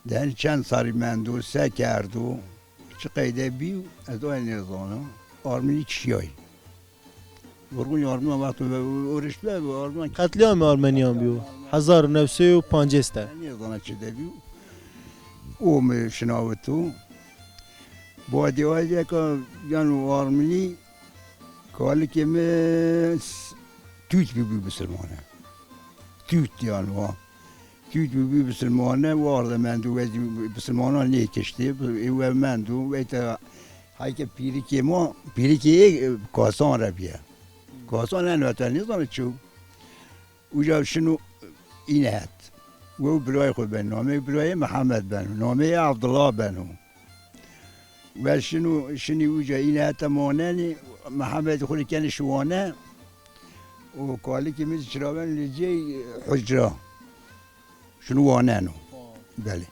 دهن چند ساری من دو سه کردو چه قیده بیو از آن نزانه آرمینی چیایی برگون آرمان وقتی به اورش به آرمان قتلیام آرمنیان بیو 1950 تا نزانه چه ده بیو او شناوتو با دیوازی که یعنی آرمینی کالی که توت بی بسلمانه توت یعنی توت بی بسلمانه وارد من دو بسلمانه نیکشتی و من دو و تا هایی که پیری که کاسان را بیه کاسان ننوتن نیزانه چو اوجا شنو این هست و برای خود بن نامه برای محمد بن نامه عبدالله بنو و شنو اوجا این هست ماننی محمد خودی کنه شوانه و کالی که میز شرابن لجی حجره شنو وانه نو بله